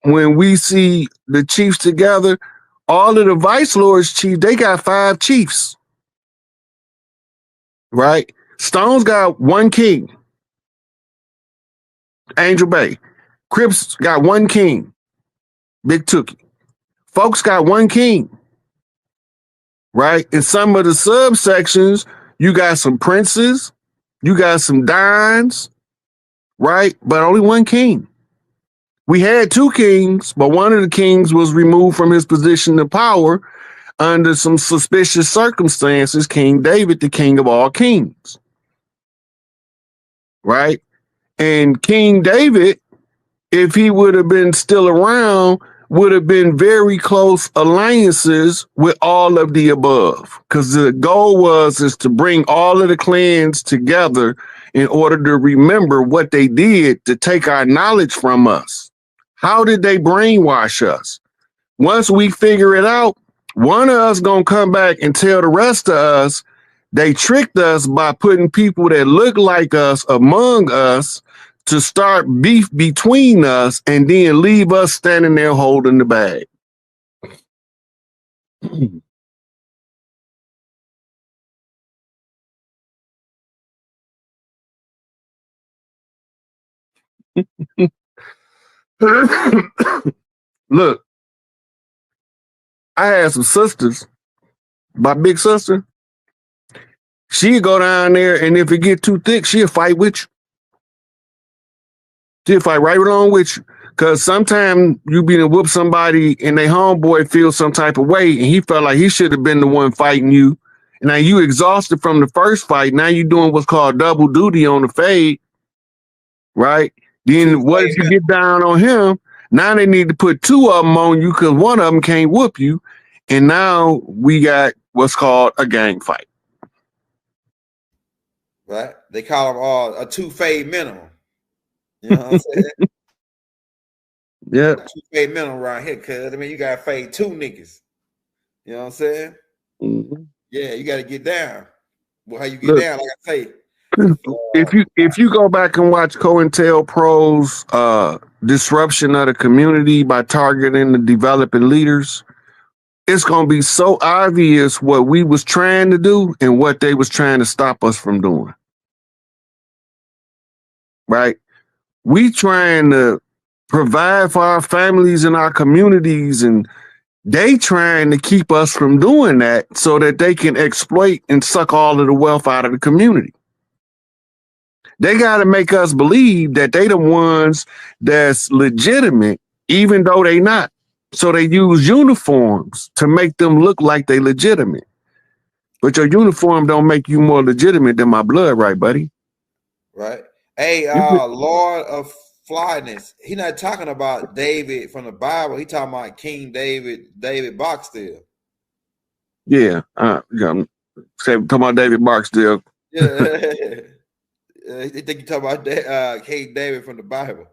when we see the chiefs together, all of the vice lords chief, they got 5 chiefs, right? Stone's got 1 king, Angel Bay. Crips got 1 king, Big Tookie. Folks got 1 king, right? In some of the subsections, you got some princes, you got some dines, right? But only 1 king. We had 2 kings, but one of the kings was removed from his position of power under some suspicious circumstances. King David, the king of all kings, right? And King David, if he would have been still around, would have been very close alliances with all of the above, because the goal is to bring all of the clans together in order to remember what they did to take our knowledge from us. How did they brainwash us? Once we figure it out, one of us gonna come back and tell the rest of us they tricked us by putting people that look like us among us to start beef between us and then leave us standing there holding the bag. Look, I had some sisters. My big sister, she'd go down there, and if it get too thick, she'll fight with you. She'll fight right along with you. Because sometimes you be to whoop somebody and they homeboy feels some type of way, and he felt like he should have been the one fighting you. And now you exhausted from the first fight. Now you doing what's called double duty on the fade, right? Then what if you get down on him? Now they need to put 2 of them on you because one of them can't whoop you. And now we got what's called a gang fight. Right? They call them all a 2 fade minimum. You know what I'm saying? Yeah. 2 fade minimum around here, cuz I mean you gotta fade 2 niggas. You know what I'm saying? Mm-hmm. Yeah, you gotta get down. Well, how you get down, like I say. If you go back and watch COINTELPRO's disruption of the community by targeting the developing leaders, it's gonna be so obvious what we was trying to do and what they was trying to stop us from doing. Right? We trying to provide for our families and our communities, and they trying to keep us from doing that so that they can exploit and suck all of the wealth out of the community. They got to make us believe that they the ones that's legitimate, even though they not. So they use uniforms to make them look like they legitimate. But your uniform don't make you more legitimate than my blood, right, buddy? Right. Hey, Lord of Flyness. He not talking about David from the Bible. He talking about King David Barksdale. Yeah. Talking about David Barksdale. Yeah. I think you talk about King David from the Bible.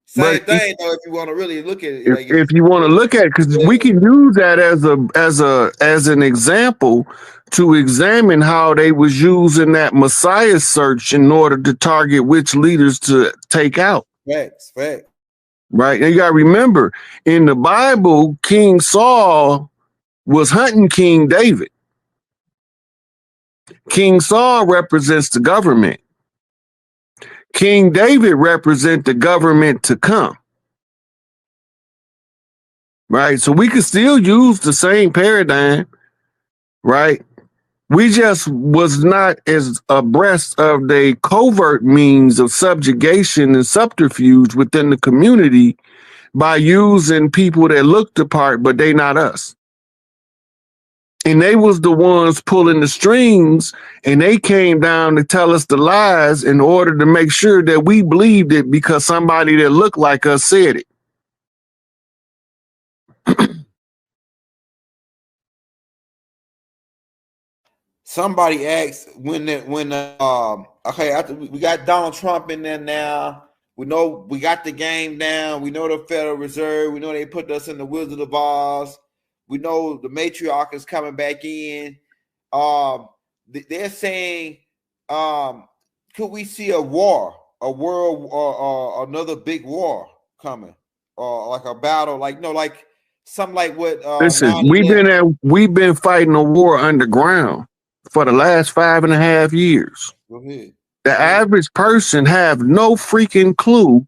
Same thing, though. If you want to really look at it, if you want to look at it, because we can use that as an example to examine how they was using that Messiah search in order to target which leaders to take out. Facts. Right, and you got to remember, in the Bible, King Saul was hunting King David. King Saul represents the government. King David represents the government to come. Right, so we could still use the same paradigm, right? We just was not as abreast of the covert means of subjugation and subterfuge within the community by using people that look the part, but they not us. And they was the ones pulling the strings, and they came down to tell us the lies in order to make sure that we believed it because somebody that looked like us said it. Somebody asked okay, after we got Donald Trump in there now. We know we got the game down. We know the Federal Reserve. We know they put us in the Wizard of Oz. We know the matriarch is coming back in. They're saying, could we see a war, a world, or another big war coming? like a battle, like like something like what Listen, 9/11. we've been fighting a war underground for the last 5.5 years. Go ahead. The average person have no freaking clue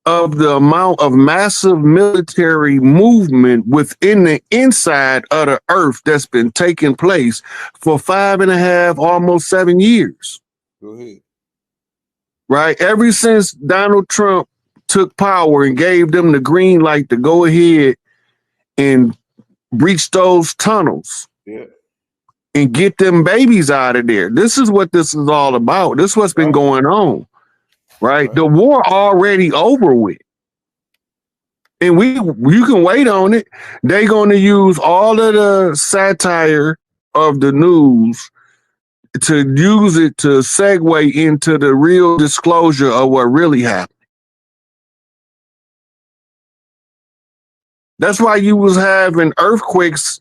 of the amount of massive military movement within the inside of the earth that's been taking place for 5.5, almost 7 years. Go ahead. Right? Ever since Donald Trump took power and gave them the green light to go ahead and breach those tunnels. Yeah. And get them babies out of there. This is what this is all about. This is what's been going on, right? The war already over with. And you can wait on it. They're going to use all of the satire of the news to use it to segue into the real disclosure of what really happened. That's why you was having earthquakes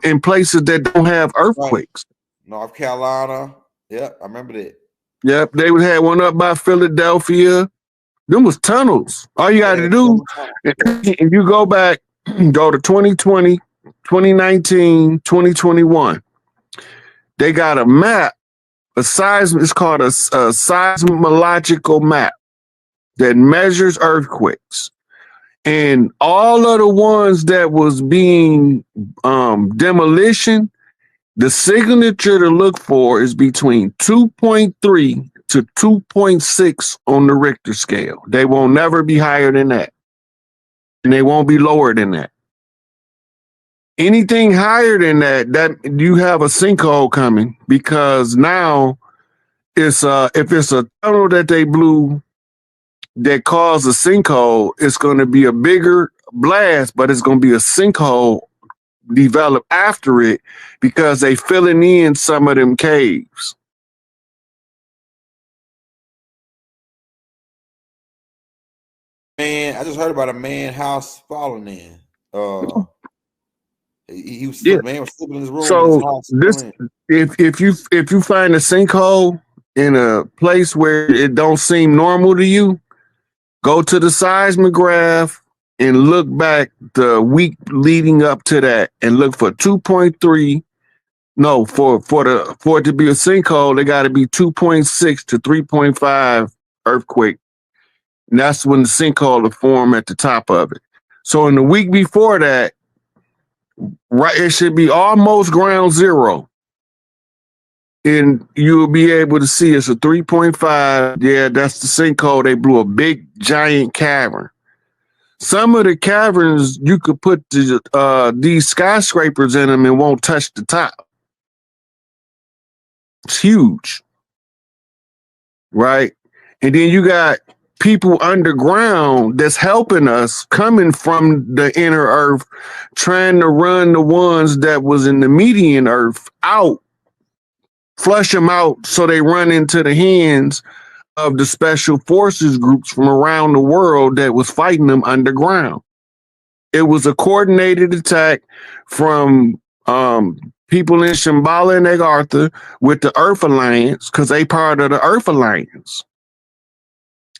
in places that don't have earthquakes. North Carolina. Yep, I remember that. Yep, they would have one up by Philadelphia. Them was tunnels. All you got to do, if you go back, go to 2020, 2019, 2021. They got a map, it's called a seismological map that measures earthquakes. And all of the ones that was being demolition, the signature to look for is between 2.3 to 2.6 on the Richter scale. They won't never be higher than that. And they won't be lower than that. Anything higher than that you have a sinkhole coming, because now it's if it's a tunnel that they blew that caused a sinkhole, it's going to be a bigger blast, but it's going to be a sinkhole develop after it because they filling in some of them caves. Man, I just heard about a man house falling in. He was man was sleeping in his room. So if you find a sinkhole in a place where it don't seem normal to you, go to the seismograph and look back the week leading up to that and look for 2.3. No, for it to be a sinkhole, they got to be 2.6 to 3.5 earthquake. And that's when the sinkhole will form at the top of it. So in the week before that, right, it should be almost ground zero. And you'll be able to see it's a 3.5. Yeah, that's the sinkhole. They blew a big, giant cavern. Some of the caverns, you could put these skyscrapers in them and won't touch the top. It's huge. Right? And then you got people underground that's helping us, coming from the inner earth, trying to run the ones that was in the median earth out, flush them out so they run into the hands of the special forces groups from around the world that was fighting them underground. It was a coordinated attack from people in Shambhala and Egg Arthur with the Earth Alliance, because they part of the Earth Alliance.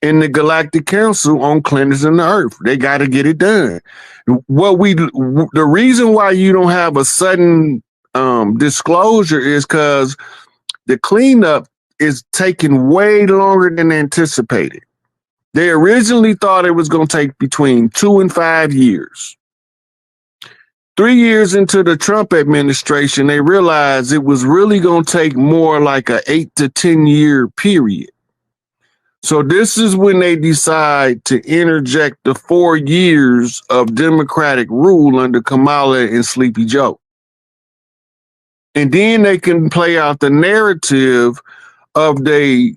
In the Galactic Council on cleansing the Earth. They got to get it done. The reason why you don't have a sudden disclosure is because the cleanup is taking way longer than anticipated. They originally thought it was going to take between 2 and 5 years. 3 years into the Trump administration, they realized it was really going to take more like a 8 to 10 year period. So this is when they decide to interject the 4 years of Democratic rule under Kamala and Sleepy Joe. And then they can play out the narrative of the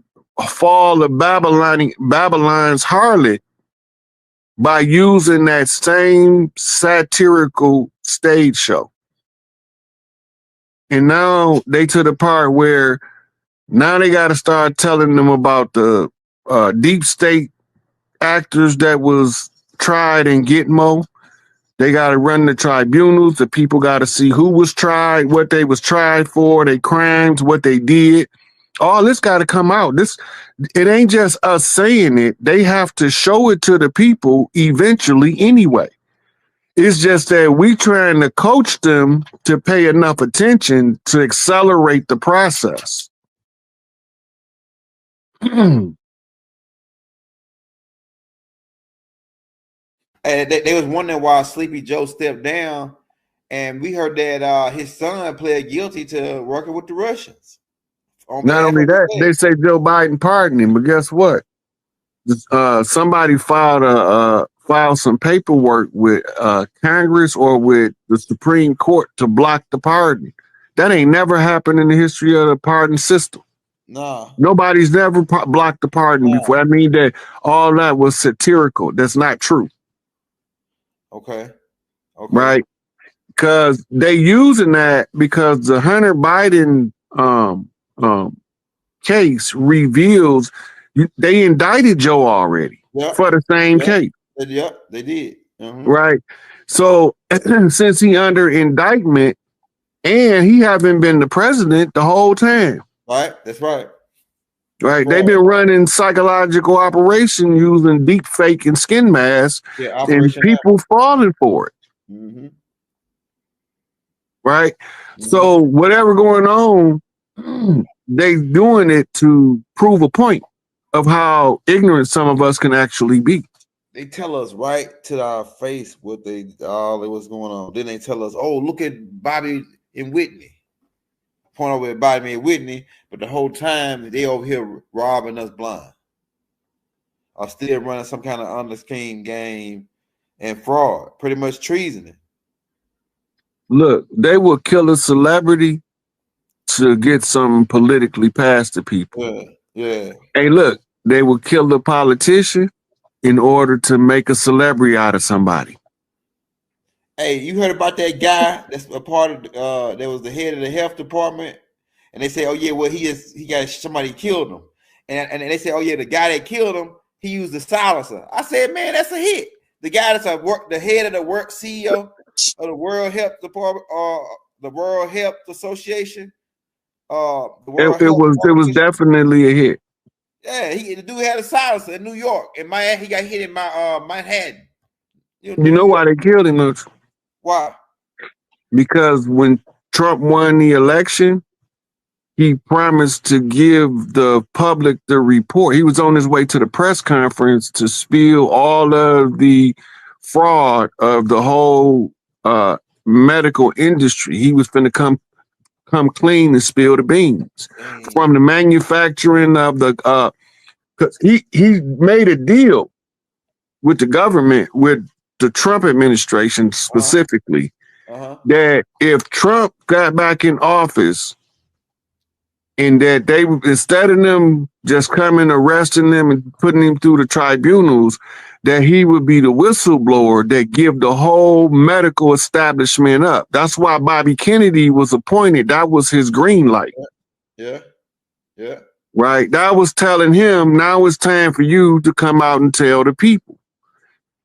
fall of Babylon's harlot by using that same satirical stage show. And now they to the part where now they got to start telling them about the deep state actors that was tried in Gitmo. They got to run the tribunals. The people got to see who was tried, what they was tried for, their crimes, what they did. All this got to come out. It ain't just us saying it. They have to show it to the people eventually anyway. It's just that we trying to coach them to pay enough attention to accelerate the process. And they was wondering why Sleepy Joe stepped down, and we heard that his son pled guilty to working with the Russians. Not only that, they say Joe Biden pardoned him, but guess what? Somebody filed some paperwork with Congress or with the Supreme Court to block the pardon. That ain't never happened in the history of the pardon system. No, nobody's never blocked the pardon before. I mean that all that was satirical. That's not true. Okay. Right? Because they using that because the Hunter Biden case reveals they indicted Joe already for the same case. Yep, they did. Right. So since he under indictment and he haven't been the president the whole time. Right. That's right. Right. They've been running psychological operation using deep fake and skin masks and people falling for it. Right. So whatever going on, they doing it to prove a point of how ignorant some of us can actually be. They tell us right to our face what all that was going on. Then they tell us, oh, look at Bobby and Whitney. Point over at Bobby and Whitney, but the whole time they over here robbing us blind. Are still running some kind of underscheme game and fraud, pretty much treason. Look, they will kill a celebrity to get something politically past the people. Yeah. Hey, look, they will kill the politician in order to make a celebrity out of somebody. Hey, you heard about that guy that's a part of that was the head of the health department, and they say, oh yeah, well he got somebody killed him, and they say, oh yeah, the guy that killed him, he used the silencer. I said, man, that's a hit. The guy that's the head of the work CEO of the World Health Department, the World Health Association. It was definitely a hit. Yeah, the dude had a silencer in New York, and he got hit in Manhattan. You know why they killed him? Why? Because when Trump won the election, he promised to give the public the report. He was on his way to the press conference to spill all of the fraud of the whole medical industry. He was finna come clean and spill the beans from the manufacturing of the because he made a deal with the government, with the Trump administration specifically, that if Trump got back in office and that they, instead of them just coming, arresting them and putting him through the tribunals, that he would be the whistleblower that give the whole medical establishment up. That's why Bobby Kennedy was appointed. That was his green light. Yeah. Right. That was telling him, now it's time for you to come out and tell the people.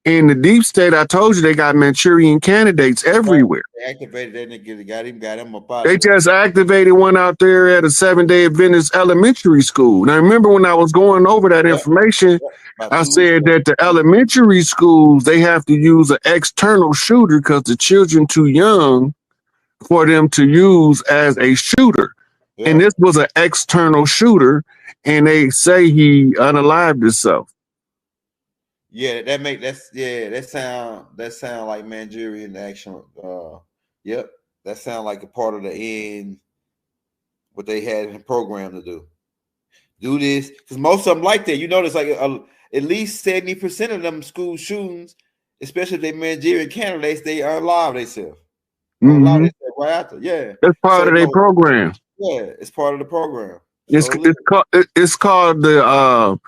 In the deep state, I told you they got Manchurian candidates everywhere. They activated that nigga, got him up out. They just activated one out there at a 7-day Adventist elementary school. Now, remember when I was going over that information, I said that the elementary schools, they have to use an external shooter because the children too young for them to use as a shooter. Yeah. And this was an external shooter, and they say he unalived himself. Yeah, that sound like Manchurian action. Yep, that sound like a part of the end, what they had in the program to do this, because most of them like that. You notice like at least 70% of them school shootings, especially if they Manchurian candidates, they unalive themselves. Right after, yeah. That's part of their program. Yeah, it's part of the program. It's called the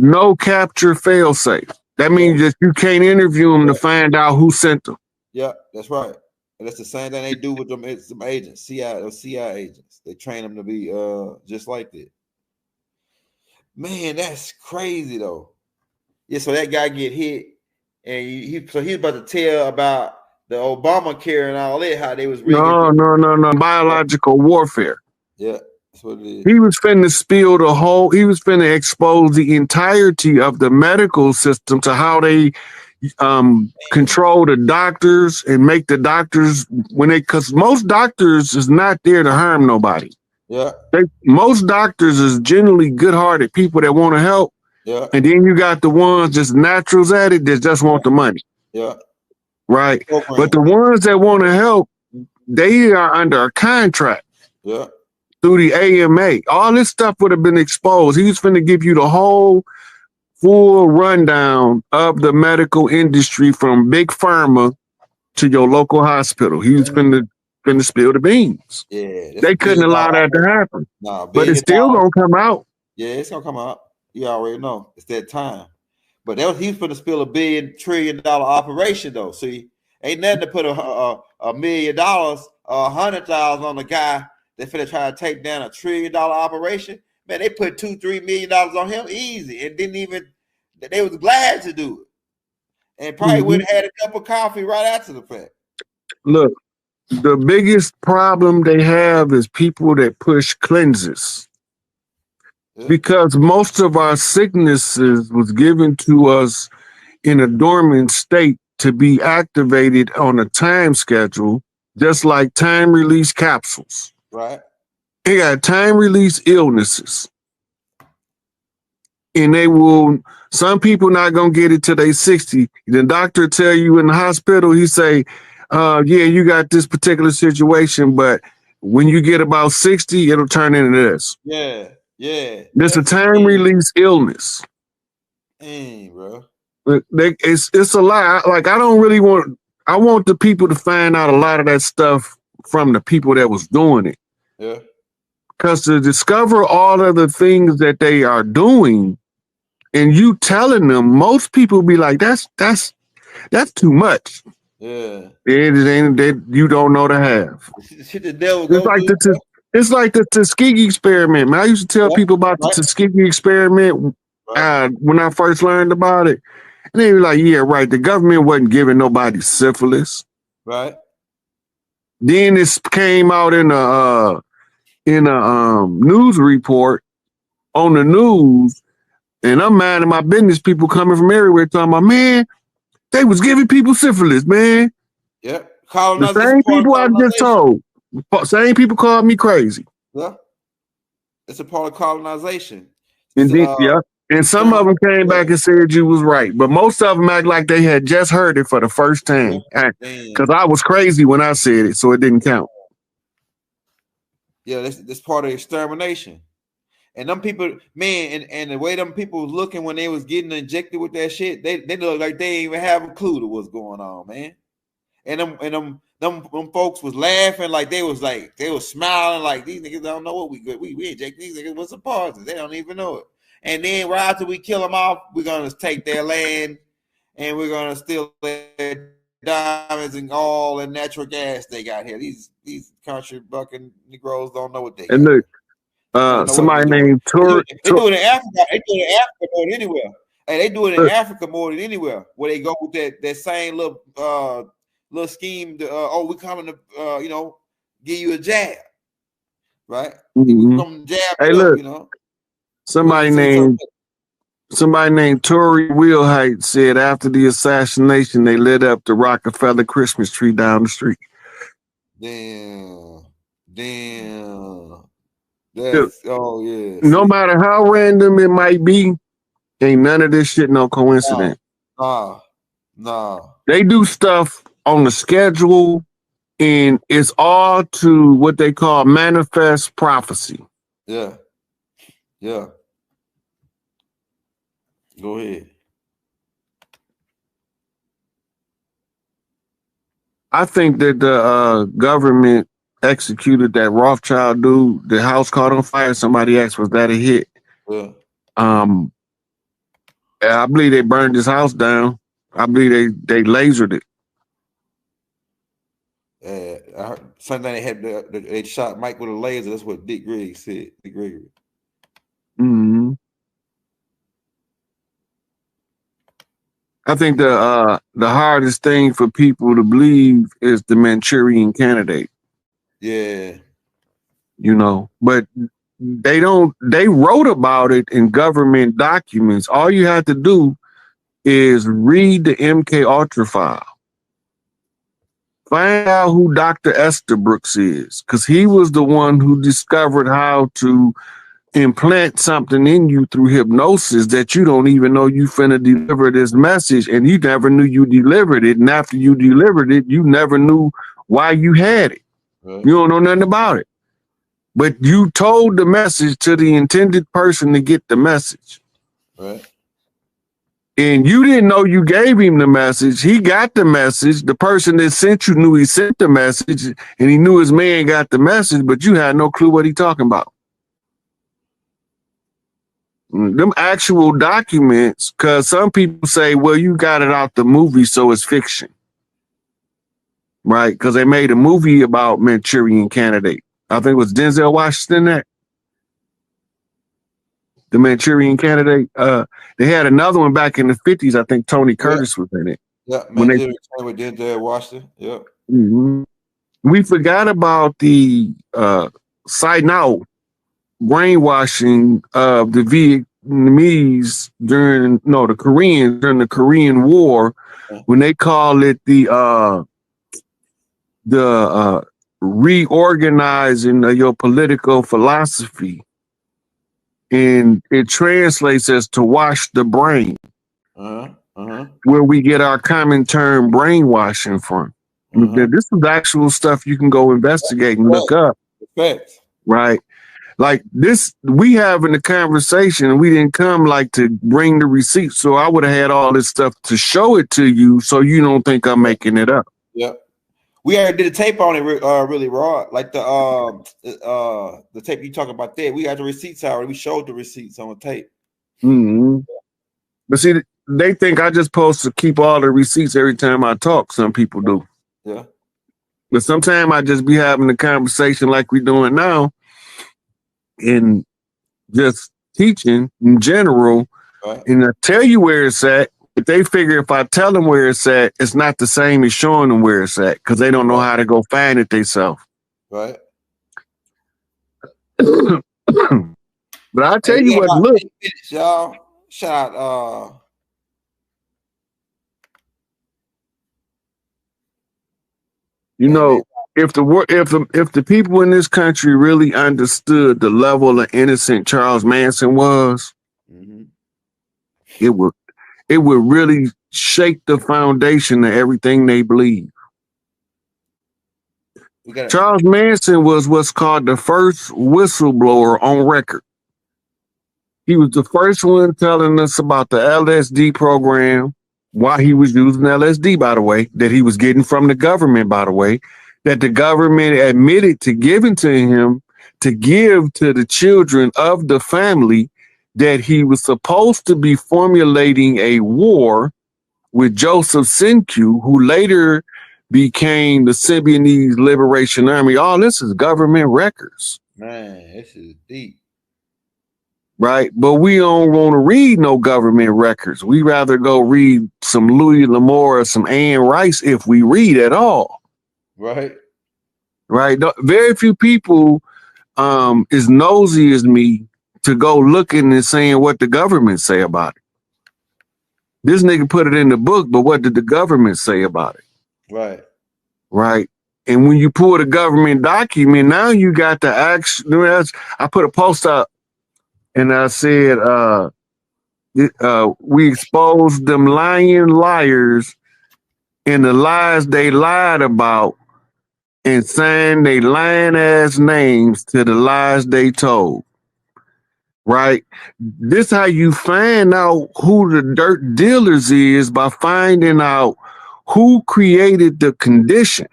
no capture fail safe. That means that you can't interview them to find out who sent them. Yeah, that's right. And that's the same thing they do with them. It's some agents, CIA agents. They train them to be just like that. Man, that's crazy though. Yeah, so that guy get hit, and he's about to tell about the Obamacare and all that, how they was no biological warfare. Yeah. That's what it is. He was finna spill the whole. He was finna expose the entirety of the medical system to how they control the doctors and make the doctors because most doctors is not there to harm nobody. Yeah. Most doctors is generally good-hearted people that want to help. Yeah. And then you got the ones just naturals at it that just want the money. Yeah. Right. Program. But the ones that want to help, they are under a contract. Yeah. Through the AMA. All this stuff would have been exposed. He was finna give you the whole full rundown of the medical industry from big pharma to your local hospital. He was finna spill the beans. Yeah. They couldn't allow that to happen. Nah, but it's still gonna come out. Yeah, it's gonna come out. You already know. It's that time. But he was finna spill $1 trillion operation though. See, ain't nothing to put $1 million, 100,000 on the guy that finna try to take down $1 trillion operation. Man, they put $2-3 million on him easy and didn't even. They was glad to do it, and probably would have had a cup of coffee right after the fact. Look, the biggest problem they have is people that push cleanses. Yeah. Because most of our sicknesses was given to us in a dormant state to be activated on a time schedule, just like time release capsules. Right. They got time release illnesses. And some people not gonna get it till they 60. The doctor tell you in the hospital, he say, yeah, you got this particular situation, but when you get about 60, it'll turn into this. Yeah. Yeah. There's a time release illness. Dang, bro. It's a lot. Like, I want the people to find out a lot of that stuff from the people that was doing it. Yeah. Because to discover all of the things that they are doing and you telling them, most people be like, that's too much. Yeah. It ain't that you don't know to have. It's like the Tuskegee experiment, man. I used to tell people about the Tuskegee experiment when I first learned about it. And they were like, yeah, right. The government wasn't giving nobody syphilis. Right. Then this came out in a news report on the news, and I'm minding my business. People coming from everywhere talking about, man, they was giving people syphilis, man. Yep. The same people I just told. Same people called me crazy. Yeah. It's a part of colonization. And then, and some of them came back and said you was right, but most of them act like they had just heard it for the first time. Because I was crazy when I said it, so it didn't count. Yeah, this part of extermination. And them people, man, and the way them people was looking when they was getting injected with that shit, they look like they didn't even have a clue to what's going on, man. And them folks was laughing like they was smiling like these niggas don't know what we inject these niggas with some poison. They don't even know it. And then right after we kill them off, we're gonna take their land and we're gonna steal their diamonds and all the natural gas they got here. These country bucking Negroes don't know what they got. And look, somebody named Tori. They do it in Africa. They do it in Africa more than anywhere. And they do it in Africa more than anywhere. Where they go with that same little scheme. We coming to give you a jab, right? Mm-hmm. Come jab. Hey, look, somebody named Tory Wheelhite said after the assassination they lit up the Rockefeller Christmas tree down the street. Damn. Yeah. No matter how random it might be, ain't none of this shit no coincidence. Nah. They do stuff on the schedule, and it's all to what they call manifest prophecy. Yeah. Go ahead. I think that the government executed that Rothschild dude. The house caught on fire. Somebody asked, was that a hit? Yeah. I believe they burned his house down. I believe they lasered it. I heard something they shot Mike with a laser. That's what Dick Gregory said. Dick Gregory. Mm-hmm. I think the hardest thing for people to believe is the Manchurian Candidate. Yeah. But they wrote about it in government documents. All you have to do is read the MK Ultra file. Find out who Dr. Estabrooks is, because he was the one who discovered how to implant something in you through hypnosis that you don't even know you finna deliver this message, and you never knew you delivered it. And after you delivered it, you never knew why you had it. Right. You don't know nothing about it. But you told the message to the intended person to get the message. Right. And you didn't know you gave him the message. He got the message. The person that sent you knew he sent the message, and he knew his man got the message, but you had no clue what he talking about. Them actual documents, because some people say, well, you got it out the movie, so it's fiction. Right? Because they made a movie about Manchurian Candidate. I think it was Denzel Washington that. The Manchurian Candidate. They had another one back in the 50s. I think Tony Curtis was in it. Yeah, Manchurian with Denzel Washington. Yep. Mm-hmm. We forgot about the side now brainwashing of the Vietnamese the Koreans during the Korean War, when they call it the reorganizing of your political philosophy. And it translates as to wash the brain, where we get our common term brainwashing from. This is actual stuff you can go investigate and look up. Right? Like this, we having a conversation, and we didn't come like to bring the receipts. So I would have had all this stuff to show it to you, so you don't think I'm making it up. Yep. We already did a tape on it, really raw. Like the tape you talking about there. We got the receipts already. We showed the receipts on the tape. Mm-hmm. But see, they think I just supposed to keep all the receipts every time I talk. Some people do. Yeah. But sometimes I just be having a conversation like we're doing now, and just teaching in general, right. And I tell you where it's at. But they figure if I tell them where it's at, it's not the same as showing them where it's at, because they don't know how to go find it themselves. Right. But I'll tell you what, look. Y'all, shout out. You know, if the people in this country really understood the level of innocent Charles Manson was, it would really shake the foundation of everything they believe. Charles Manson was what's called the first whistleblower on record. He was the first one telling us about the LSD program, why he was using LSD, by the way, that he was getting from the government, by the way, that the government admitted to giving to him to give to the children of the family, that he was supposed to be formulating a war with Joseph Sinkyu, who later became the Symbionese Liberation Army. All this is government records. Man, this is deep. Right? But we don't want to read no government records. We rather go read some Louis L'Amour or some Anne Rice, if we read at all. Right. Right? Very few people is nosy as me to go looking and saying what the government say about it. This nigga put it in the book, but what did the government say about it? Right. Right. And when you pull the government document, now you got the action. I put a post up and I said, we exposed them lying liars and the lies they lied about, and signed they lying ass names to the lies they told. Right? This how you find out who the dirt dealers is, by finding out who created the condition,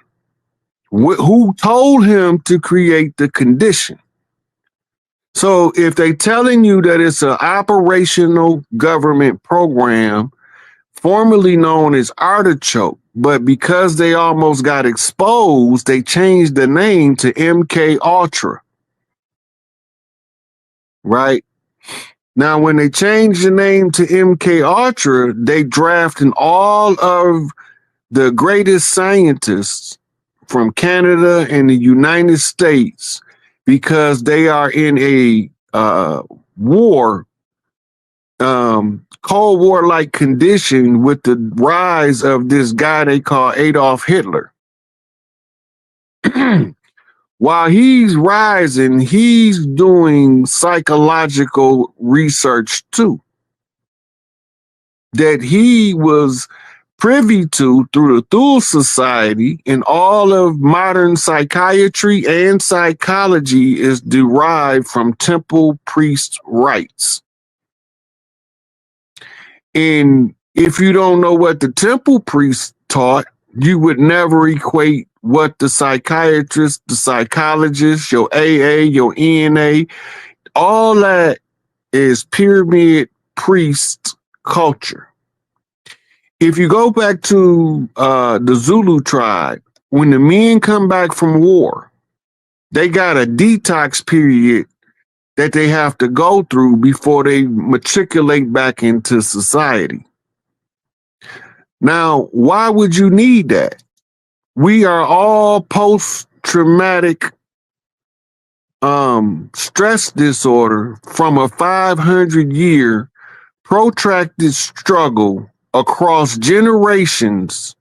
who told him to create the condition. So if they telling you that it's an operational government program, formerly known as Artichoke, but because they almost got exposed, they changed the name to MK Ultra. Right? Now, when they changed the name to MK Ultra, they drafted all of the greatest scientists from Canada and the United States, because they are in a war, Cold War-like condition with the rise of this guy they call Adolf Hitler. While he's rising, he's doing psychological research too, that he was privy to through the Thule Society, and all of modern psychiatry and psychology is derived from temple priest rites. And if you don't know what the temple priest taught, you would never equate what the psychiatrist, the psychologist, your AA, your ENA, all that is pyramid priest culture. If you go back to the Zulu tribe, when the men come back from war, they got a detox period that they have to go through before they matriculate back into society. Now, why would you need that? We are all post-traumatic stress disorder from a 500-year protracted struggle across generations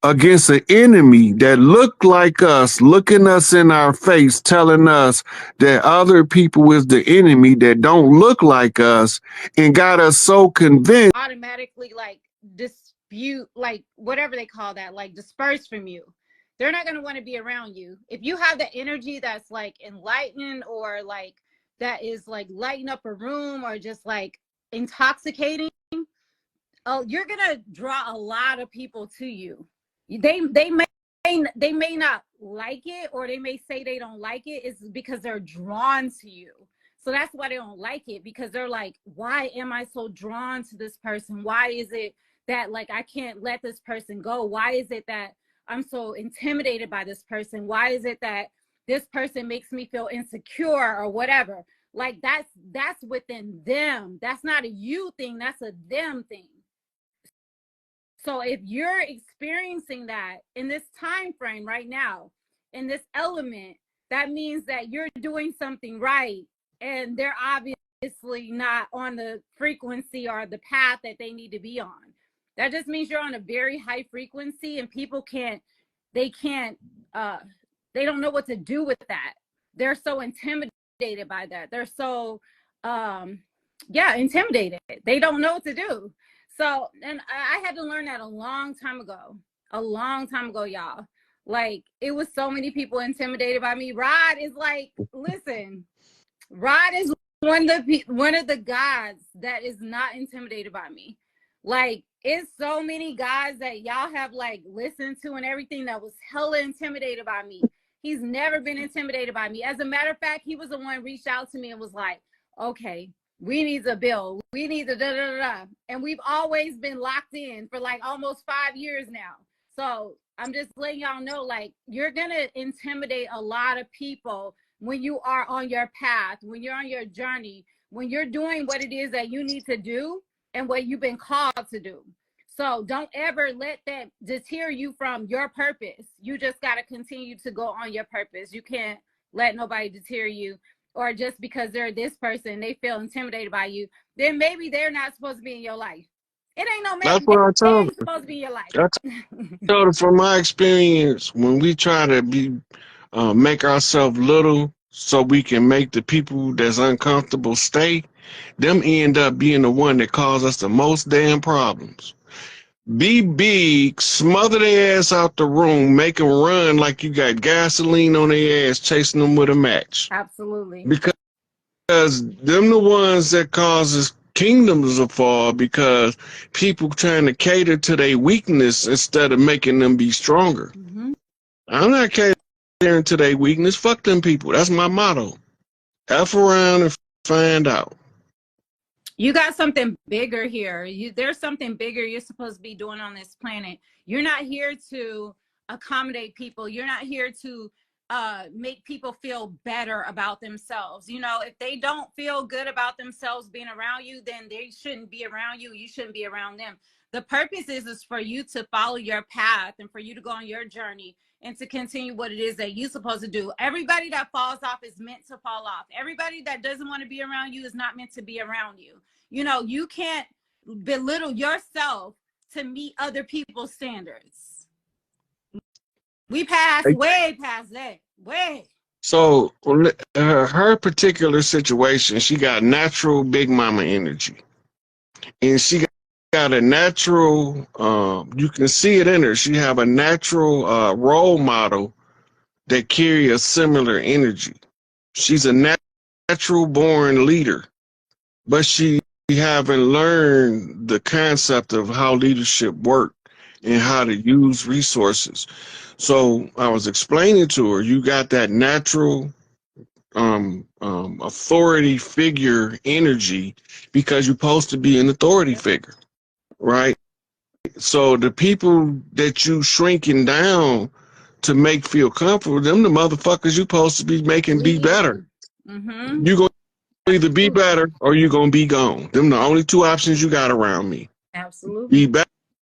against an enemy that looked like us, looking us in our face, telling us that other people is the enemy that don't look like us, and got us so convinced. Automatically, like, dispute, like, whatever they call that, like, disperse from you. They're not going to want to be around you. If you have the energy that's like enlightening, or like that is like lighting up a room, or just like intoxicating, oh, you're gonna draw a lot of people to you. They may not like it, or they may say they don't like it. It's because they're drawn to you. So that's why they don't like it, because they're like, why am I so drawn to this person? Why is it that, like, I can't let this person go? Why is it that I'm so intimidated by this person? Why is it that this person makes me feel insecure, or whatever? Like, that's within them. That's not a you thing, that's a them thing. So if you're experiencing that in this time frame right now, in this element, that means that you're doing something right, and they're obviously not on the frequency or the path that they need to be on. That just means you're on a very high frequency, and people they don't know what to do with that. They're so intimidated by that. They're so, intimidated. They don't know what to do. So, and I had to learn that a long time ago, y'all. Like, it was so many people intimidated by me. Rod is like, listen, Rod is one of the guys that is not intimidated by me. Like, it's so many guys that y'all have like listened to and everything that was hella intimidated by me. He's never been intimidated by me. As a matter of fact, he was the one who reached out to me and was like, okay, we need a bill. We need a da-da-da-da. And we've always been locked in for like almost 5 years now. So I'm just letting y'all know, like, you're going to intimidate a lot of people when you are on your path, when you're on your journey, when you're doing what it is that you need to do and what you've been called to do. So don't ever let that deter you from your purpose. You just got to continue to go on your purpose. You can't let nobody deter you. Or just because they're this person, they feel intimidated by you, then maybe they're not supposed to be in your life. It ain't no maybe. That's what I They told ain't her. supposed to be in your life. I told her from my experience, when we try to make ourselves little so we can make the people that's uncomfortable stay, them end up being the one that cause us the most damn problems. Be big, smother their ass out the room, make them run like you got gasoline on their ass, chasing them with a match. Absolutely. Because them the ones that causes kingdoms to fall, because people trying to cater to their weakness instead of making them be stronger. Mm-hmm. I'm not catering to their weakness. Fuck them people. That's my motto. F around and find out. You got something bigger here. There's something bigger you're supposed to be doing on this planet. You're not here to accommodate people. You're not here to make people feel better about themselves. You know, if they don't feel good about themselves being around you, then they shouldn't be around you. You shouldn't be around them. The purpose is for you to follow your path and for you to go on your journey and to continue what it is that you're supposed to do. Everybody that falls off is meant to fall off. Everybody that doesn't want to be around you is not meant to be around you. You know, you can't belittle yourself to meet other people's standards. We passed way past that. Way. So her particular situation, she got natural big mama energy, and she got a natural. You can see it in her. She have a natural role model that carry a similar energy. She's a natural born leader, but she haven't learned the concept of how leadership work and how to use resources. So I was explaining to her, you got that natural authority figure energy because you're supposed to be an authority figure, right? So the people that you shrinking down to make feel comfortable, them the motherfuckers you supposed to be making be better. Mm-hmm. You gonna either be better or you gonna be gone. Them the only two options you got around me. Absolutely. Be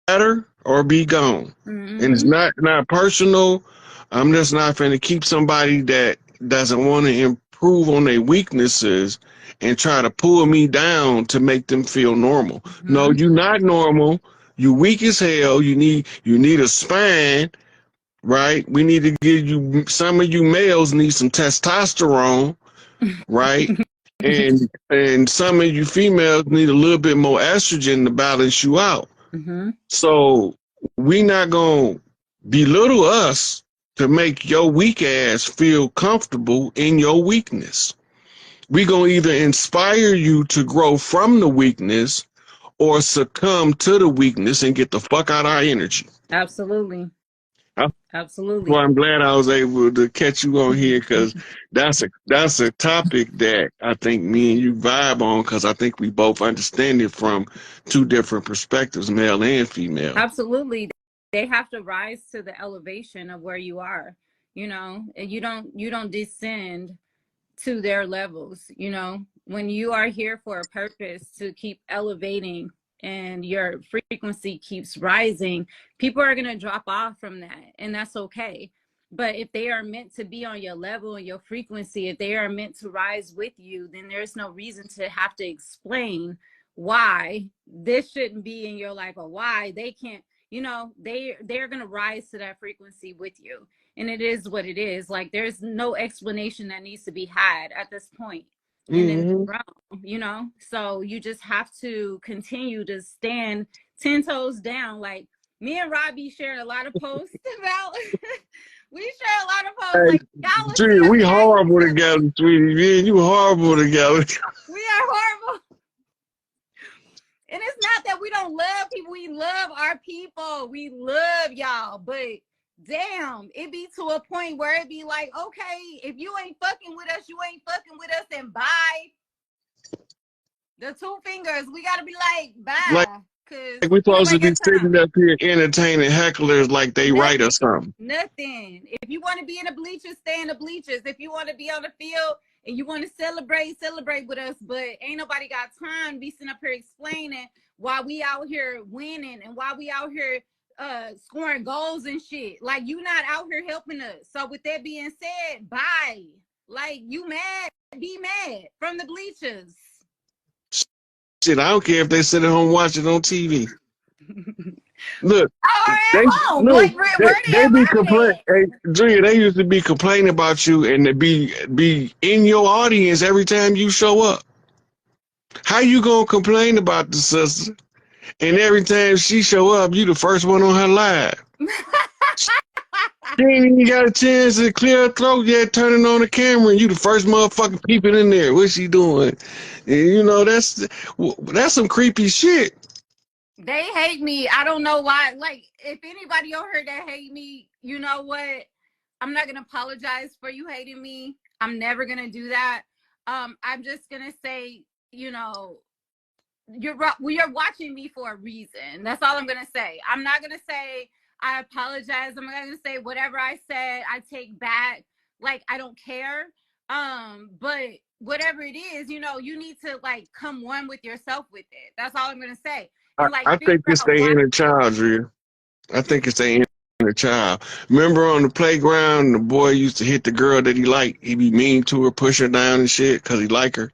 better or be gone. Mm-hmm. And it's not personal. I'm just not finna keep somebody that doesn't want to improve on their weaknesses and try to pull me down to make them feel normal. Mm-hmm. No, you're not normal. You weak as hell. You need a spine, right? We need to give you, some of you males need some testosterone, right? and some of you females need a little bit more estrogen to balance you out. Mm-hmm. So we not gonna belittle us to make your weak ass feel comfortable in your weakness. We gonna either inspire you to grow from the weakness or succumb to the weakness and get the fuck out of our energy. Absolutely. Absolutely. Well, I'm glad I was able to catch you on here because that's a topic that I think me and you vibe on because I think we both understand it from two different perspectives, male and female. Absolutely. They have to rise to the elevation of where you are, you know, and you don't descend to their levels, you know. When you are here for a purpose to keep elevating and your frequency keeps rising, people are going to drop off from that, and that's okay. But if they are meant to be on your level and your frequency, if they are meant to rise with you, then there's no reason to have to explain why this shouldn't be in your life or why they can't, you know. They're going to rise to that frequency with you, and it is what it is. Like, there's no explanation that needs to be had at this point in the realm, you know. So you just have to continue to stand 10 toes down. Like, me and Robbie shared a lot of posts about we share a lot of posts like, y'all Sweetie, we horrible together, sweetie. Man, you horrible together. We are horrible. And it's not that we don't love people. We love our people. We love y'all. But damn, it be to a point where it be like, okay, if you ain't fucking with us, you ain't fucking with us, and bye. The two fingers, we gotta be like, bye. Like we supposed to be sitting up here entertaining hecklers like they right or something. Nothing. If you want to be in the bleachers, stay in the bleachers. If you want to be on the field and you want to celebrate with us. But ain't nobody got time to be sitting up here explaining why we out here winning and why we out here scoring goals and shit. Like, you not out here helping us. So with that being said, bye. Like, you mad, be mad from the bleachers. Shit, I don't care if they sit at home watching on TV. Look, they be complaining. Hey, Julia, they used to be complaining about you and to be in your audience every time you show up. How you gonna complain about the sister? And every time she show up, you the first one on her live. She ain't even got a chance to clear her throat yet, turning on the camera, and you the first motherfucker peeping in there. What's she doing? And you know, that's some creepy shit. They hate me. I don't know why. Like, if anybody over here that hate me, you know what? I'm not gonna apologize for you hating me. I'm never gonna do that. I'm just gonna say, you know, you're watching me for a reason. That's all I'm gonna say. I'm not gonna say I apologize. I'm not gonna say whatever I said I take back. Like, I don't care. But whatever it is, you know, you need to like come one with yourself with it. That's all I'm gonna say. and like I figure think it's out their why. inner child, Drew. I think it's their inner child. Remember on the playground, the boy used to hit the girl that he liked. He be mean to her, push her down and shit because he like her.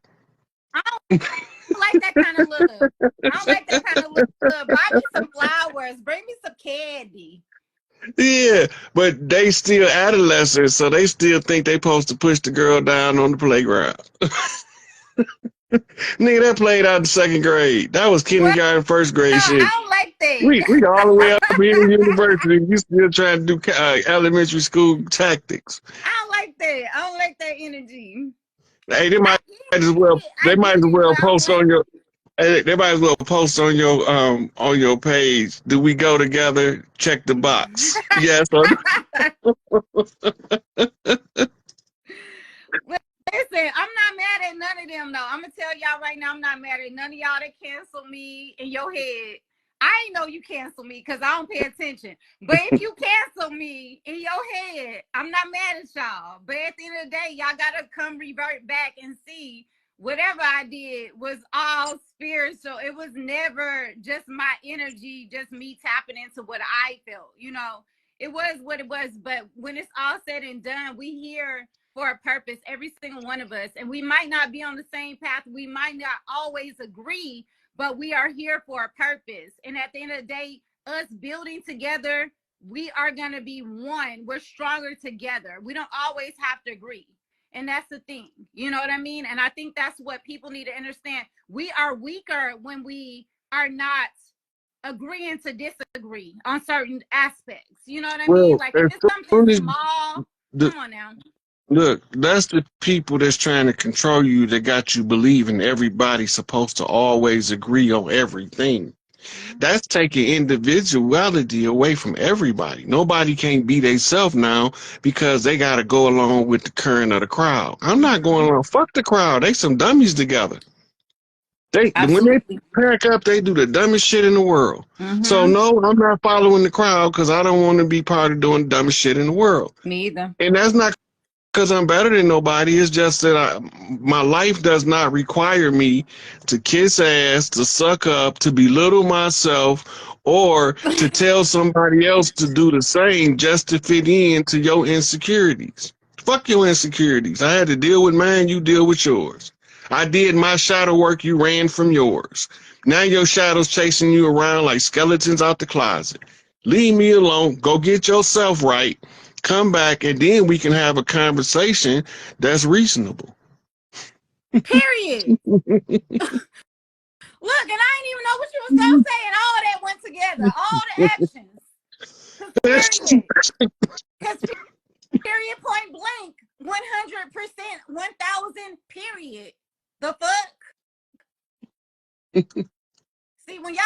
I don't like that kind of love. I don't like that kind of love. Buy me some flowers. Bring me some candy. Yeah, but they still adolescents, so they still think they supposed to push the girl down on the playground. Nigga, that played out in second grade. That was Well, kindergarten, first grade I shit. don't like We all the way up that. here in university. You still trying to do elementary school tactics. I don't like that. I don't like that energy. Hey, they I might get as well. it. They I might get as it, but well I don't post like on your. Hey, they might as well post on your page. Do we go together? Check the box. Yes. Or Listen, I'm not mad at none of them though. I'm gonna tell y'all right now, I'm not mad at none of y'all that cancel me in your head. I ain't know you cancel me because I don't pay attention. But if you cancel me in your head, I'm not mad at y'all. But at the end of the day, y'all gotta come revert back and see whatever I did was all spiritual. It was never just my energy, just me tapping into what I felt. You know, it was what it was. But when it's all said and done, we here for a purpose, every single one of us. And we might not be on the same path. We might not always agree, but we are here for a purpose. And at the end of the day, us building together, we are going to be one. We're stronger together. We don't always have to agree. And that's the thing. You know what I mean? And I think that's what people need to understand. We are weaker when we are not agreeing to disagree on certain aspects. You know what I mean? well, Like if as it's something soon as small, the come on now. look, that's the people that's trying to control you that got you believing everybody's supposed to always agree on everything. That's taking individuality away from everybody. Nobody can't be themselves now because they got to go along with the current of the crowd. I'm not going along. Fuck the crowd. They some dummies together. When they Absolutely. pack up, they do the dumbest shit in the world. So Mm-hmm. no, I'm not following the crowd because I don't want to be part of doing the dumbest shit in the world. Me either. And that's not because I'm better than nobody. It's just that my life does not require me to kiss ass, to suck up, to belittle myself, or to tell somebody else to do the same just to fit in to your insecurities. Fuck your insecurities. I had to deal with mine, you deal with yours. I did my shadow work, you ran from yours. Now your shadow's chasing you around like skeletons out the closet. Leave me alone. Go get yourself right. Come back, and then we can have a conversation that's reasonable. Period. Look, and I didn't even know what you was gonna say, and all that went together. All the actions. Period. Because period, point blank, 100%, 1,000. Period. The fuck. See, when y'all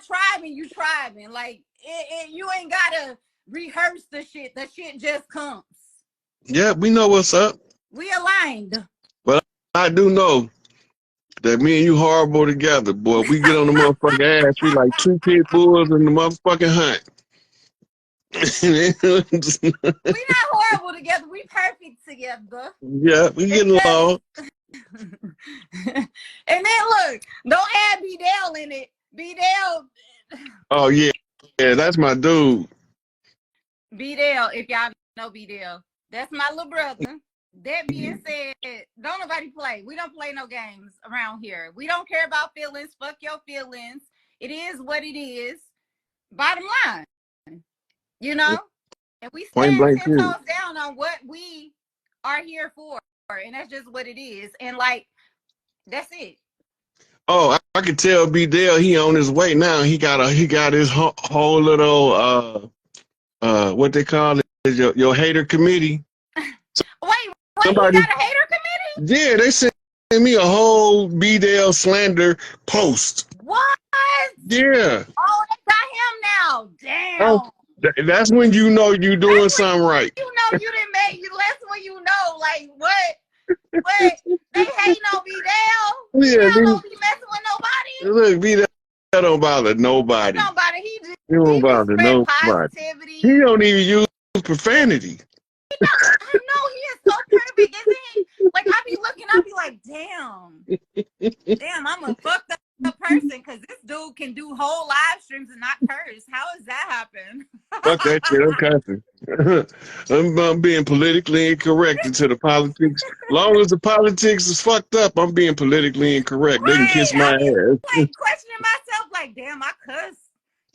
tribing, you tribing. Like you ain't gotta rehearse the shit. The shit just comes. Yeah, we know what's up. We aligned. But I do know that me and you horrible together, boy. We get on the motherfucking ass. We like two pit bulls in the motherfucking hunt. We not horrible together. We perfect together. Yeah, we getting along. And then look, don't add B-Dale in it. B-Dale. Oh yeah, yeah, that's my dude. B-Dale, if y'all know B-Dale, that's my little brother. That being said, don't nobody play. We don't play no games around here. We don't care about feelings. Fuck your feelings. It is what it is. Bottom line, you know? And we Point stand blank 10 period. toes down on what we are here for. And that's just what it is. And like, that's it. Oh, I can tell B Dale he on his way now. He got his whole little what they call it, your hater committee. Wait, what? Somebody, He got a hater committee? yeah, they sent me a whole B Dale slander post. What? Yeah. Oh, they got him now. Damn. Oh, that's when you know you doing something right. You know you didn't make you. That's when you know, like what? What? They hating on B-Dale? Yeah, B-Dale don't be messing with nobody. look, B Dale don't bother nobody. Nobody. He don't bother spread nobody. positivity. He don't even use profanity. I know he is so perfect, isn't he? Like I be looking, I be like, damn, I'm a fucked up person because this dude can do whole live streams and not curse. How does that happen? Fuck that shit. I'm cussing. I'm being politically incorrect into the politics. Long as the politics is fucked up, I'm being politically incorrect. They can kiss my ass. Like questioning myself, like, damn, I cuss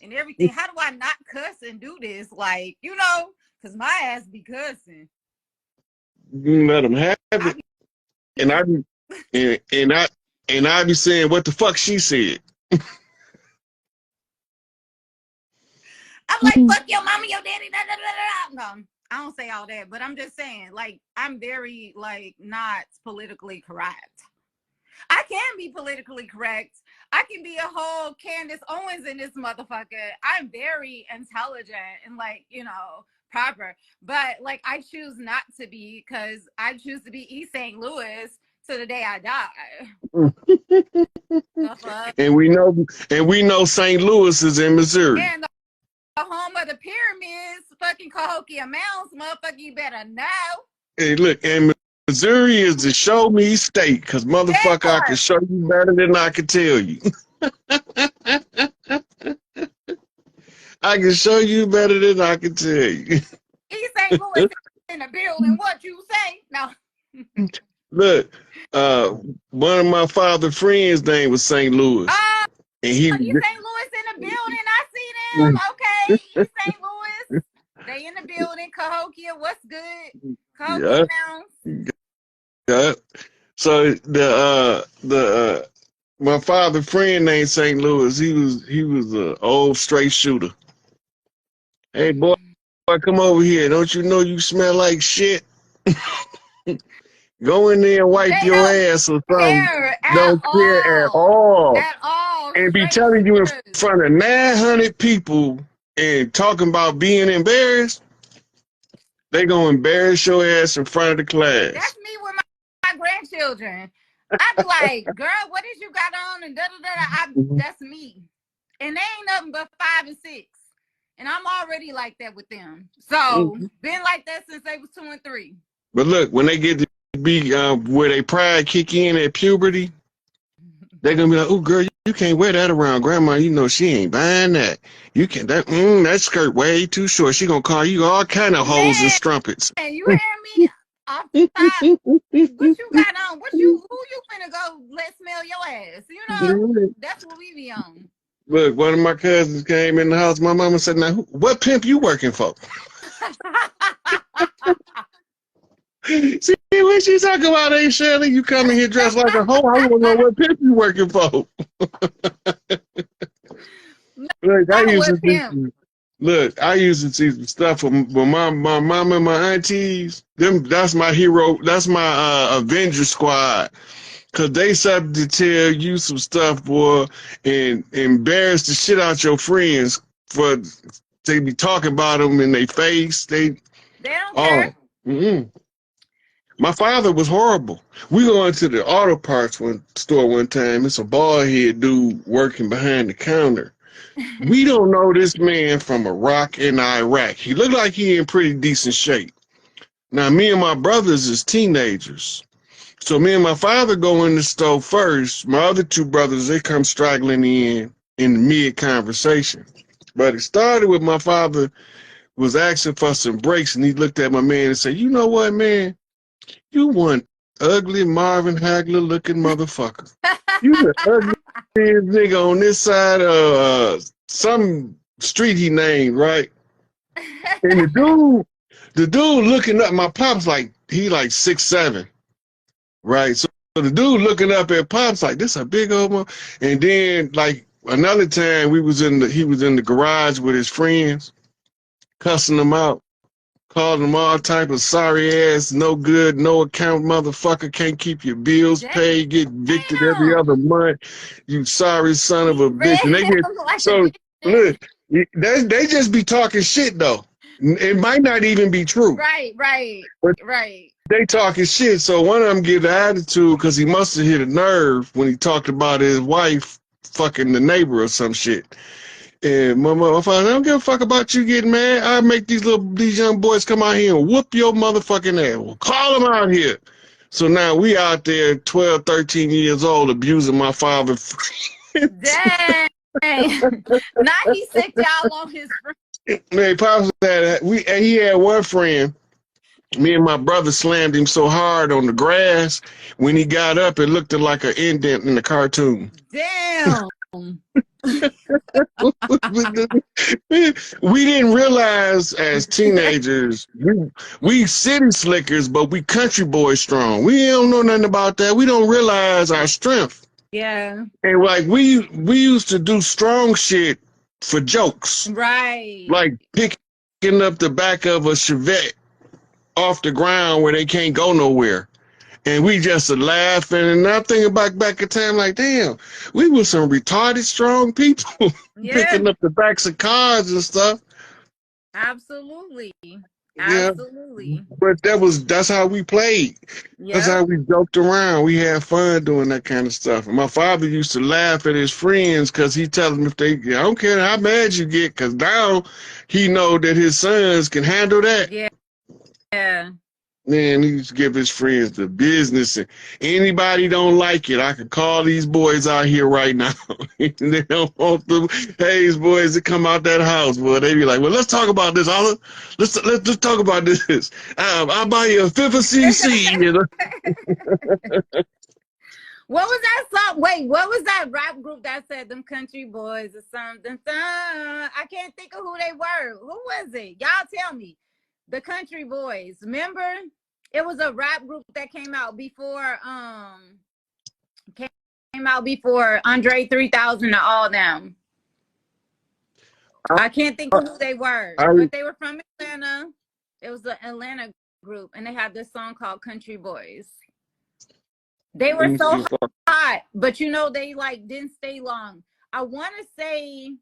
and everything. How do I not cuss and do this? Like, you know, because my ass be cussing. Let them have it. And I be saying, what the fuck she said. I'm like, fuck your mama, your daddy, da, da, da, da. No, I don't say all that, but I'm just saying, like, I'm very, like, not politically correct. I can be politically correct. I can be a whole Candace Owens in this motherfucker. I'm very intelligent and, like, you know, proper. But, like, I choose not to be because I choose to be East St. Louis to the day I die. And we know St. Louis is in Missouri. And the home of the pyramids, fucking Cahokia Mounds, motherfucker, you better know. Hey, look, and Missouri is the show me state, because motherfucker, I can show you better than I can tell you. I can show you better than I can tell you. East St. Louis in the building, what you say? No. Look, one of my father's friends' name was St. Louis. And he East St. Louis in the building. I see them. Okay, East St. Louis. They in the building. Cahokia, what's good? Cahokia Mounds. Yeah. So my father's friend named St. Louis. He was an old straight shooter. Hey boy, come over here. Don't you know you smell like shit? Go in there and wipe your ass or something. Don't care at all. At all. And be telling you in front of 900 people and talking about being embarrassed. They gonna embarrass your ass in front of the class. That's me with my grandchildren. I be like, girl, what did you got on? And that's me. And they ain't nothing but 5 and 6. And I'm already like that with them. So been like that since they was 2 and 3. But look, when they get to be where they pride kick in at puberty, they're gonna be like, oh girl, you can't wear that around grandma. You know she ain't buying that. You can that skirt way too short. She gonna call you all kind of hoes and strumpets. And you hear me? Off the top. What you got on? Who you finna go let smell your ass? You know, that's what we be on. Look, one of my cousins came in the house. My mama said, now, what pimp you working for? See, when she talking about, hey, Shirley, you come in here dressed like a hoe. I want to know what pimp you working for. Look, I used to see some stuff from my mama and my aunties. That's my hero. That's my Avenger squad. Cause they started to tell you some stuff, boy, and embarrass the shit out your friends for they be talking about them in their face. They don't care. My father was horrible. We go into the auto parts store one time. It's a bald head dude working behind the counter. We don't know this man from Iraq and Iraq. He looked like he in pretty decent shape. Now, me and my brothers is teenagers. So me and my father go in the store first. My other 2 brothers, they come straggling in the mid-conversation. But it started with my father was asking for some breaks, and he looked at my man and said, you know what, man? You one ugly Marvin Hagler-looking motherfucker. You the ugliest nigga on this side of some street he named, right? And the dude looking up, my pop's like, he like 6'7", right? So the dude looking up at Pops like, this a big old one. And then like another time he was in the garage with his friends, cussing them out, calling them all type of sorry ass, no good, no account motherfucker, can't keep your bills paid, get evicted every other month, you sorry son of a bitch. And they get so look, they just be talking shit though. It might not even be true. Right. They talking shit, so one of them get the attitude because he must have hit a nerve when he talked about his wife fucking the neighbor or some shit. And my father, I don't give a fuck about you getting mad. I make these young boys come out here and whoop your motherfucking ass. Well, call them out here. So now we out there 12, 13 years old abusing my father Dang. Now he sick y'all on his friend. Man, Pops had he had one friend. Me and my brother slammed him so hard on the grass. When he got up, it looked like an indent in the cartoon. Damn. We didn't realize as teenagers, we city slickers, but we country boys strong. We don't know nothing about that. We don't realize our strength. Yeah. And like we used to do strong shit for jokes. Right. Like picking up the back of a Chevette off the ground where they can't go nowhere. And we just laughing, and I'm thinking about back at time, like, damn, we were some retarded strong people picking up the backs of cars and stuff. Absolutely. Yeah. Absolutely. But that's how we played. That's how we joked around. We had fun doing that kind of stuff. And my father used to laugh at his friends because he tell them I don't care how mad you get, because now he know that his sons can handle that. Yeah. Yeah. Man, he used to give his friends the business, and anybody don't like it, I could call these boys out here right now. They don't want the Hayes boys to come out that house, boy. They be like, well, let's talk about this, Oliver. Let's talk about this. I'll buy you a fifth of CC. You know? What was that song? Wait, what was that rap group that said them country boys or something? I can't think of who they were. Who was it? Y'all tell me. The Country Boys. Remember? It was a rap group that came out before Andre 3000 and all them. I can't think of who they were, but they were from Atlanta. It was an Atlanta group, and they had this song called Country Boys. They were so hot, but you know, they like didn't stay long. I want to say,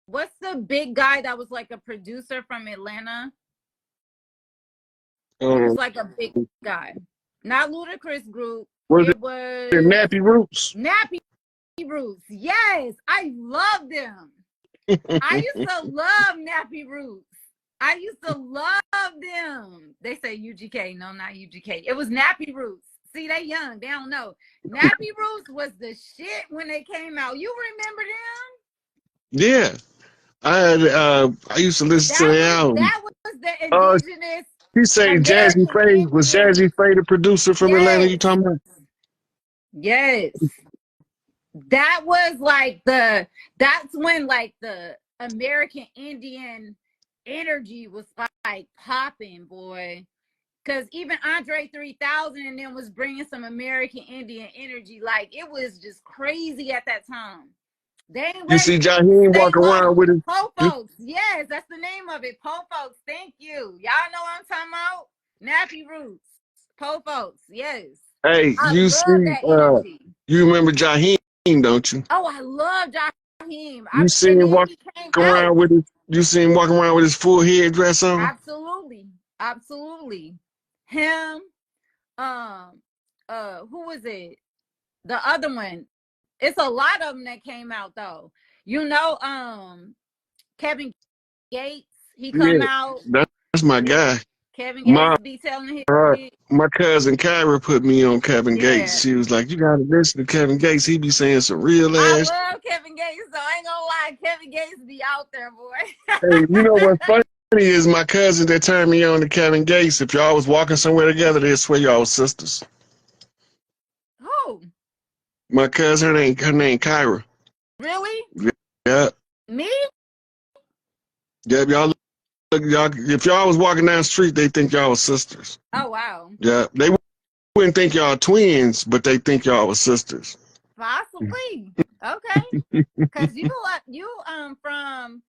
what's the big guy that was like a producer from Atlanta? He was like a big guy. Not Ludacris group. It was Nappy Roots. Nappy Roots. Yes, I love them. I used to love Nappy Roots. I used to love them. They say UGK. No, not UGK. It was Nappy Roots. See, they young. They don't know. Nappy Roots was the shit when they came out. You remember them? Yeah. I used to listen to the album. That was the indigenous. He say Jazzy Faye. Was Jazzy Faye the producer from Atlanta you talking about? Yes. That was like that's when like the American Indian energy was like popping, boy. Because even Andre 3000 and them was bringing some American Indian energy. Like, it was just crazy at that time. You see Jaheim walking around with his Po Folks. Yes, that's the name of it. Po Folks. Thank you. Y'all know what I'm talking about? Nappy Roots. Po Folks. Yes. Hey, you remember Jaheim, don't you? Oh, I love Jaheim. You seen him walking around with his full headdress on? Absolutely. Absolutely. Him, who was it? The other one. It's a lot of them that came out though. You know, Kevin Gates, he come out. That's my guy. Kevin Gates be telling his my cousin Kyra put me on Kevin Gates. She was like, you gotta listen to Kevin Gates. He be saying some real ass. I love Kevin Gates, so I ain't gonna lie. Kevin Gates be out there, boy. Hey, you know what's funny is my cousin that turned me on to Kevin Gates. If y'all was walking somewhere together, they'd swear y'all was sisters. Who? My cousin, her name Kyra. Really? Yeah. Me? Yeah, y'all, if y'all was walking down the street, they think y'all was sisters. Oh, wow. Yeah, they wouldn't think y'all twins, but they think y'all was sisters. Possibly. Okay. Because you from